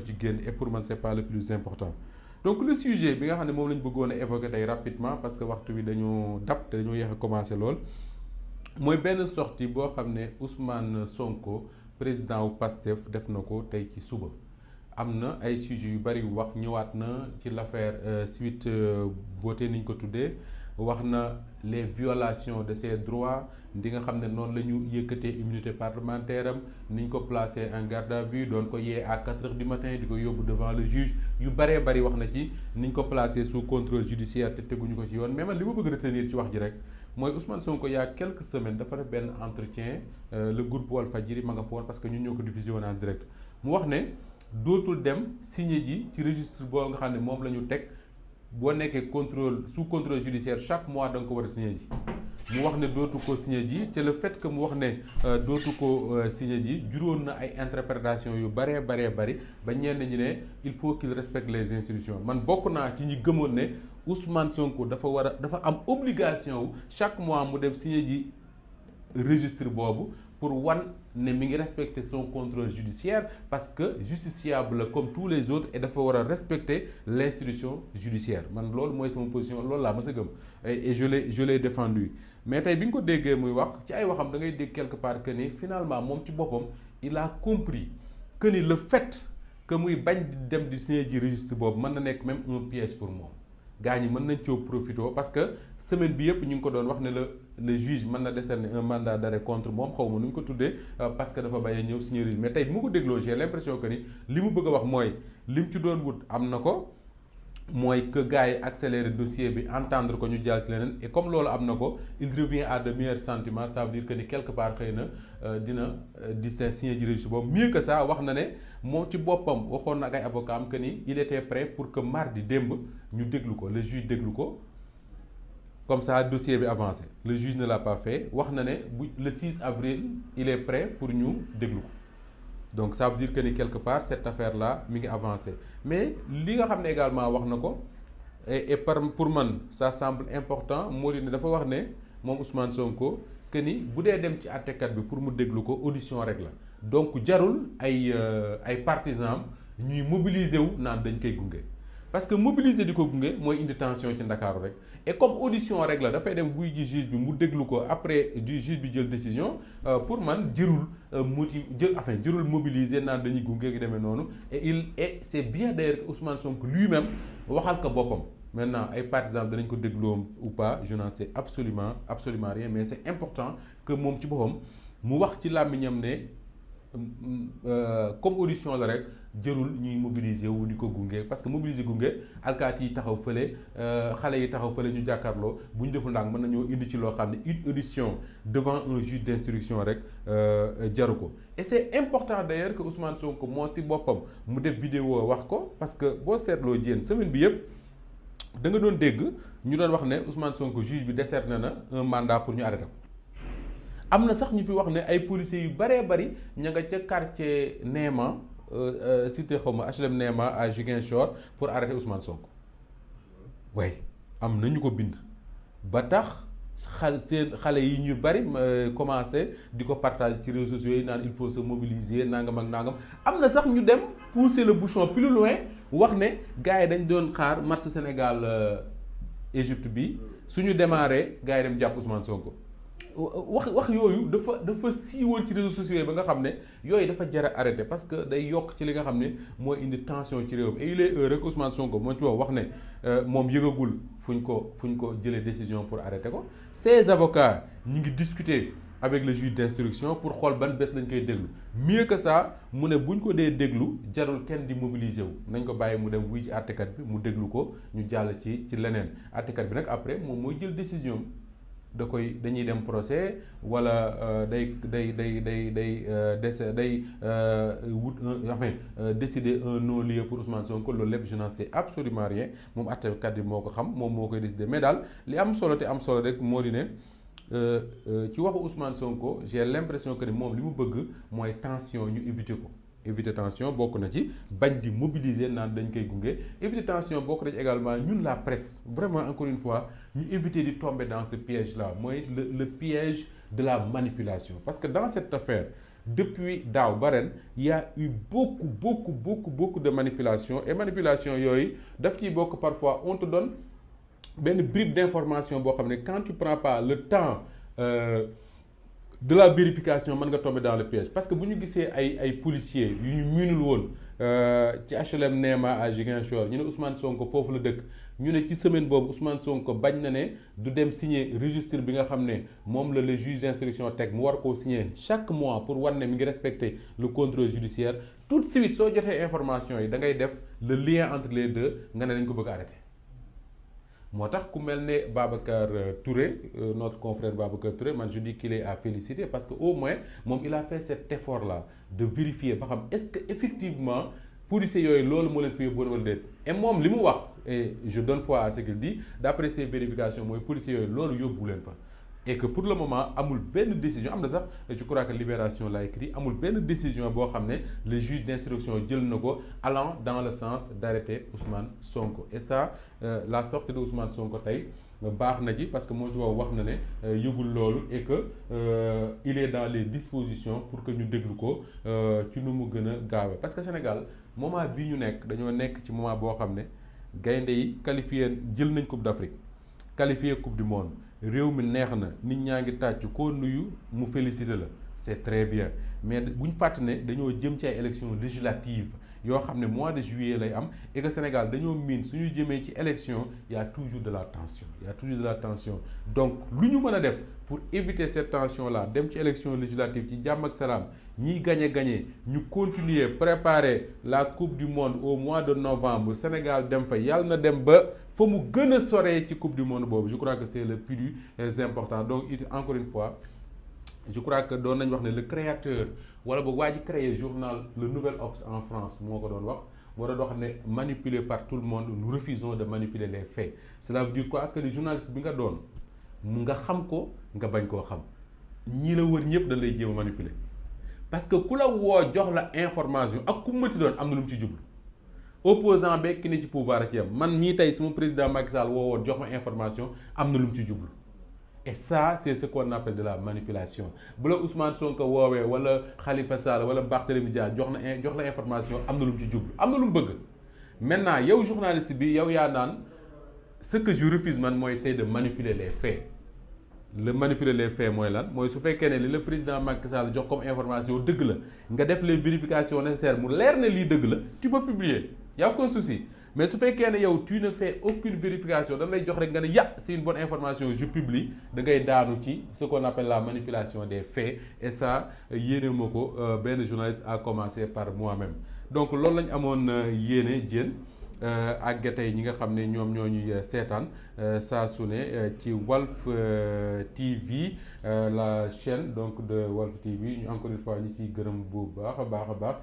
ci génn et pour man c'est pas le plus important. Donc le sujet bi nga xam ne moom la ñu bëggoon a évoquer tey rapidement parce que waxtu bi dañoo dab te dañoo yéex a commencé lool mooy benn sortie boo xam ne Ousmane Sonko président wu PASTEF def na ko tey ci suba. am na ay sujets yu bari wax ñëwaat na ci l'affaire Sweet Beauté ni ñu ko tuddee wax na les violations de ses droits di nga xam ne noonu la ñu yëkkatee immunité parlementaire am ni ñu ko placé en garde à vue doon ko yee à 4 heures du matin di ko yóbbu devant le juge yu baree bari wax na ci ni ñu ko placé sous contrôle judiciaire te teguñu ko ci yoon mais man li ma bëgg retenir ci wax ji rek mooy Ousmane Sonko il y a quelques semaines dafa def benn entretien le groupe Walfadjri ma nga fa woon parce que ñun ñoo ko diffusé woon en direct mu wax ne dootul dem signé ji ci registre boo nga xam ne moom la ñu teg boo nekkee contrôle sous contrôle judiciaire chaque mois da nga ko war a signé ji mu wax ne dootu ko signé ji te le fait que mu wax ne dootu ko signé ji juróon na ay interprétation yu bari ba ñenn ñi ne il faut qu'il respecte les institutions man bokk naa ci ñi gëmoon ne Ousmane Sonko dafa am obligation wu chaque mois mu dem signé ji registre boobu pour wan ne mi ngi respecter son contrôle judiciaire parce que justiciable comme tous les autres et dafa war a respecter l'institution judiciaire man loolu mooy sama position loolu laa ma sa gëm et je l'ai défendu mais tey bi nga ko déggee muy wax ci ay waxam da ngay dégg quelque part que ni finalement moom ci boppam il a compris que ni le fait que muy bañ di dem di signer ji registre boobu mën na nekk même un piège pour moom gaa ñi mën nañ coo profité parce que semaine bi yëpp ñu ngi ko doon wax ne le juge mën na décerner un mandat d'arrêt contre moom xaw ma nu ñu ko tuddee parce que dafa bàyyee ñëw signer mais tey bi mu ko dégloo j'ai l'impression que ni li mu bëgg a wax mooy li mu ci doon wut am na ko mooy que gars yi accélérer dossier bi entendre ko ñu jàll ci leneen et comme loolu am na ko il revient à de meilleurs sentiments ça veut dire que ni quelque part xëy na dina signer ji registre boobu mieux que ça wax na ne moom ci boppam waxoon na ak ay avocat am que ni il était prêt pour que mardi démb ñu déglu ko le juge déglu ko comme ça dossier bi avancé le juge ne l'a pas fait wax na ne bu le 6 avril il est prêt pour ñu déglu ko donc ça veut dire que ni quelque part cette affaire là mi ngi avancé mais li nga xam ne également wax na ko et pour man ça semble important moo di ne dafa wax ne moom Ousmane Sonko que ni bu dee dem ci àttekat bi pour mu déglu ko audition rek la donc jarul ay partisans ñuy mobiliser wu naan dañ koy gunge parce que mobiliser di ko gunge mooy indi tension ci Ndakaaru rek et comme audition rek la dafay dem buy ji juge bi mu déglu ko après du juge bi jël décision pour man jërul mobiliser naan dañuy gunge gi demee noonu et c'est bien d'ailleurs que Ousmane Sonko lui-même waxal ko boppam maintenant ay partisans danañ ko dégloom ou pas je n'en sais absolument rien mais c'est important que moom ci boppam mu wax ci làmmiñam ne comme audition la rek jërul ñuy mobiliser wu di ko gunge parce que mobiliser gunge alkaati yi taxaw fële xale yi taxaw fële ñu jàkkaarloo bu ñu deful ndànk mën nañoo indi ci loo xam ne une audition devant un juge d'instruction rek jaru ko et c'est important d'ailleurs que Ousmane Sonko moo ci boppam mu def vidéo wax ko parce que boo seetloo jéen semaine bi yëpp da nga doon dégg ñu doon wax ne Ousmane Sonko juge bi décerné na un mandat pour ñu arrêter ko am na sax ñu fi wax ne ay policiers yu baree bari ña nga ca quartier Néma cité xaw ma HLM Néma à Ziguinchor pour arrêter Ousmane Sonko waaye am nañu ko bind ba tax xale yi ñu bari commencé di ko partager ci réseaux sociaux yi naan il faut se mobiliser nangam ak nangam am na sax ñu dem pousser le bouchon plus loin wax ne gars yi dañ doon xaar match Sénégal Égypte bi suñu démarré gars yi dem jàpp Ousmane Sonko. wax yooyu dafa siiwoon ci réseaux sociaux yi ba nga xam ne yooyu dafa jar a arrêté parce que day yokk ci li nga xam ne mooy indi tension ci réew mi et il est heureux que Ousmane Sonko moo ci wax ne moom yëgagul fu ñu ko jëlee décision pour arrêter ko ses avocats ñi ngi discuter avec le juge d'instruction pour xool ban bés lañ koy déglu mieux que ça mu ne buñ ko dee déglu jarul kenn di mobiliser wu nañ ko bàyyi mu dem wuy ci àttekat bi mu déglu ko ñu jàll ci leneen àttekat bi nag après moom mooy jël décision dañuy dem procès wala décider un non-lieu pour Ousmane Sonko loolu lépp je n'en sais absolument rien moom àttekat bi moo ko xam moom moo koy décider mais daal li am solo te am solo rek moo di ne ci waxu Ousmane Sonko j'ai l'impression que ni moom li mu bëgg mooy tension ñu éviter ko. éviter tension bokk na ci bañ di mobiliser naan dañ koy gunge éviter tension bokk na ci également ñun la presse vraiment encore une fois ñu éviter di tomber dans ce piège là mooy le piège de la manipulation parce que dans cette affaire depuis daaw ba ren il y a eu beaucoup de manipulation et manipulation yooyu daf ciy bokk parfois on te donne benn bribe d'information boo xam ne quand tu prends pas le temps de la vérification mën nga tomber dans le piège parce que bu ñu gisee ay policiers yu ñu miinul woon ci HLM Néma à Ziguinchor ñu ne Ousmane Sonko foofu la dëkk ñu ne ci semaine boobu Ousmane Sonko bañ na ne du dem signer registre bi nga xam ne moom la le juge d'instruction teg mu war koo signer chaque mois pour wan ne mi ngi respecter le contrôle judiciaire tout de suite soo jotee information yi da ngay def le lien entre les deux nga ne dañ ko bëgg a arrêter. moo tax ku mel ne Babacar Touré notre confrère Babacar Touré man je dis qu'il est à féliciter parce que au moins moom il a fait cet effort là de vérifier ba xam est-ce que effectivement policiers yooyu loolu moo leen fi yóbbuwoon wala déet et moom li mu wax et je donne foi à ce qu'il dit d'après ces vérifications mooy policiers yooyu loolu yóbbu leen fa et que pour le moment amul benn décision am na sax je crois que Libération l'a écrit amul benn décision boo xam ne le juge d'instruction jël na ko allant dans le sens d'arrêter Ousmane Sonko et ça la sortie de Ousmane Sonko tey baax na ci parce que moo ci wax na ne yëgul loolu et que il est dans les dispositions pour que ñu déglu ko ci nu mu gën a gaawee parce que Sénégal moment bii ñu nekk dañoo nekk ci moment boo xam ne gaynde yi qualifié jël nañ Coupe d'Afrique qualifié Coupe du Monde réew mi neex na nit ñaa ngi tàcc koo nuyu mu félicité la c'est très bien mais bu ñu fàtte ne dañoo jëm ci ay élections législatives yoo xam ne mois de juillet lay am et que Sénégal dañoo miin suñu jëmee ci élection il y a toujours de la tension donc lu ñu mën a def pour éviter cette tension là dem ci élection législative ci jàmm ak salaam ñiy gagné ñu continuer préparer la coupe du monde au mois de novembre Sénégal dem fa yàlla na dem ba fa mu gën a soree ci coupe du monde boobu je crois que c'est le plus important donc encore une fois je crois que doon nañ wax ne le créateur wala ba waa ji créé journal le Nouvel Obs en France moo ko doon wax moo doon wax ne manipulé par tout le monde nous refusons de manipuler les faits cela veut dire quoi que le journaliste bi nga doon mu nga xam ko nga bañ koo xam ñii la wër ñëpp dañ lay jéem a manipuler parce que ku la woo jox la information ak ku mënti doon am na lu mu ci jublu opposant beeg ki ne ci pouvoir ak yam man ñii tey suma président Macky Sall woo woon jox ma information am na lu mu ci jublu et ça c'est ce qu'on appelle de la manipulation bu la Ousmane Sonko woowee wala Khalifa Sall wala Barthélémy Dias jox la information am na lu mu ci jublu am na lu mu bëgg maintenant yow journaliste bi yow yaa naan ce que je refuse man mooy c'est de manipuler les faits le manipuler les faits mooy lan mooy su fekkee ne li le président Macky Sall jox comme information dëgg la nga def les vérifications nécessaires mu leer ne lii dëgg la tu peux publier y a aucun souci mais su fekkee ne yow tu ne fais aucune vérification dañ lay jox rek nga ne c'est une bonne information je publie da ngay daanu ci ce qu'on appelle la manipulation des faits et ça yéene ma ko benn journaliste à commencer par moi-même donc loolu lañ amoon yéene Diène ak tey ñi nga xam ne ñoom ñoo ñuy seetaan saa su ne ci Walf TV la chaîne donc de Walf TV ñu encore une fois ñi ciy gërëm bu baax a baax